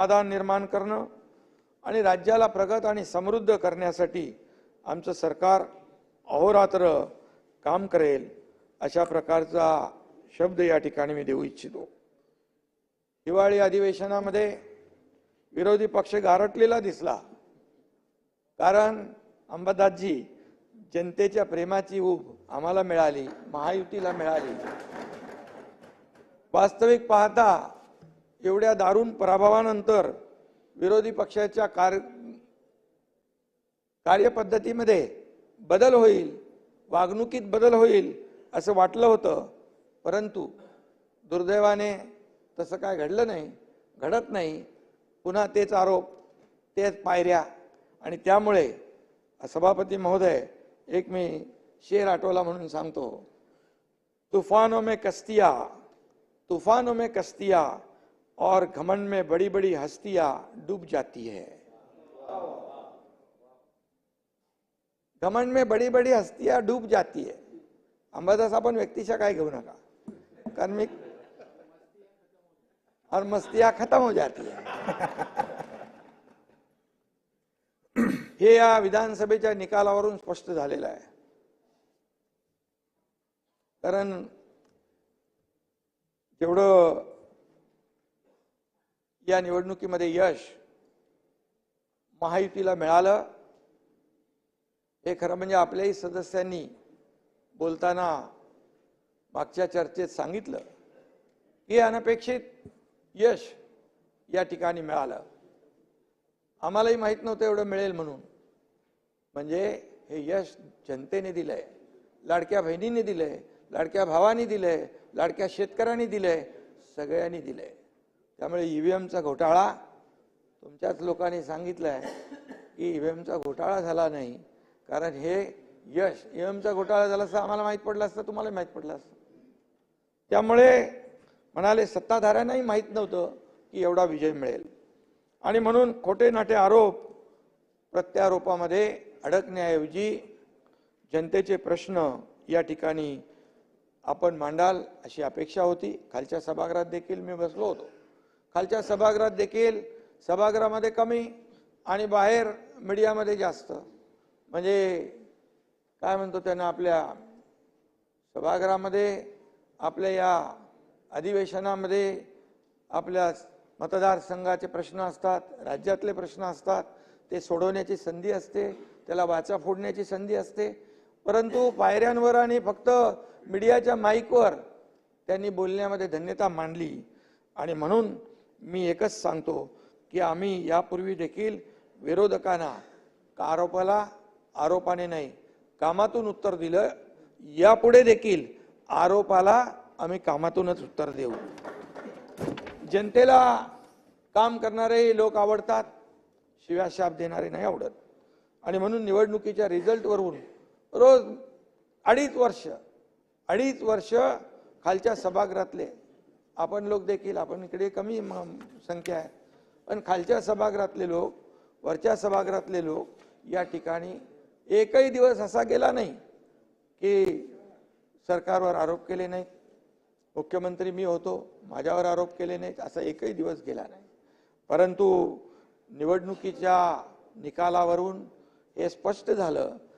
समाधान निर्माण करणं आणि राज्याला प्रगत आणि समृद्ध करण्यासाठी आमचं सरकार अहोरात्र काम करेल अशा प्रकारचा शब्द या ठिकाणी मी देऊ इच्छितो। हिवाळी अधिवेशनामध्ये विरोधी पक्ष गारटलेला दिसला, कारण अंबादासजी जनतेच्या प्रेमाची ऊब आम्हाला मिळाली, महायुतीला मिळाली। वास्तविक पाहता एवढ्या दारुण पराभवानंतर विरोधी पक्षाच्या कार्यपद्धतीमध्ये बदल होईल, वागणुकीत बदल होईल असं वाटलं होतं, परंतु दुर्दैवाने तसं काय घडलं नाही, घडत नाही। पुन्हा तेच आरोप, तेच पायऱ्या, आणि त्यामुळे सभापती महोदय एक मी शेर आठवला म्हणून सांगतो, तूफानों में कश्तियां और घमंड में बड़ी बड़ी हस्तियां डूब जाती है। घमंड में बड़ी बड़ी हस्तियां डूब जाती है। अंबादास आपण व्यक्तिशः काय घेऊ नका, कारण मी और मस्तियां खत्म हो जाती है। हे या विधानसभेच्या निकालावरून स्पष्ट झालेलं आहे। कारण जेवढं या निवडणुकीमध्ये यश महायुतीला मिळालं, हे खरं म्हणजे आपल्याही सदस्यांनी बोलताना मागच्या चर्चेत सांगितलं की अनपेक्षित यश या ठिकाणी मिळालं। आम्हालाही माहित नव्हतं एवढं मिळेल म्हणून। म्हणजे हे यश जनतेने दिलंय, लाडक्या बहिणींनी दिलंय, लाडक्या भावांनी दिलंय, लाडक्या शेतकऱ्यांनी दिलंय, सगळ्यांनी दिलंय। त्यामुळे ईव्हीएमचा घोटाळा, तुमच्याच लोकांनी सांगितलंय की ईव्हीएमचा घोटाळा झाला नाही, कारण हे यश ईव्हीएमचा घोटाळा झाला असता आम्हाला माहित पडलं असतं, तुम्हाला माहित पडलं असतं। त्यामुळे म्हणाले सत्ताधाऱ्यांनाही माहित नव्हतं की एवढा विजय मिळेल, आणि म्हणून खोटे नाटे आरोप प्रत्यारोपामध्ये अडकण्याऐवजी जनतेचे प्रश्न या ठिकाणी आपण मांडाल अशी अपेक्षा होती। खालच्या सभागृहात देखील मी बसलो होतो, खालच्या सभागृहात देखील, सभागृहामध्ये कमी आणि बाहेर मीडियामध्ये जास्त। म्हणजे काय म्हणतो त्यांना, आपल्या सभागृहामध्ये आपल्या या अधिवेशनामध्ये आपल्या मतदारसंघाचे प्रश्न असतात, राज्यातले प्रश्न असतात, ते सोडवण्याची संधी असते, त्याला वाचा फोडण्याची संधी असते, परंतु पायऱ्यांवर आणि फक्त मीडियाच्या माईकवर त्यांनी बोलण्यामध्ये धन्यता मांडली। आणि म्हणून मी एकच सांगतो की आम्ही यापूर्वी देखील विरोधकांना आरोपाला आरोपाने नाही, कामातून उत्तर दिलं, यापुढे देखील आरोपाला आम्ही कामातूनच उत्तर देऊ। जनतेला काम करणारे लोक आवडतात, शिव्या शाप देणारे नाही आवडत। आणि म्हणून निवडणुकीच्या रिझल्टवरून रोज अडीच वर्ष खालच्या सभागृहातले आपण लोक देखील, आपण इकडे कमी संख्या आहे, पण खालच्या सभागृहातले लोक, वरच्या सभागृहातले लोक या ठिकाणी एकही दिवस असा गेला नाही की सरकारवर आरोप केले नाहीत, मुख्यमंत्री मी होतो माझ्यावर आरोप केले नाहीत, असा एकही दिवस गेला नाही। परंतु निवडणुकीच्या निकालावरून हे स्पष्ट झालं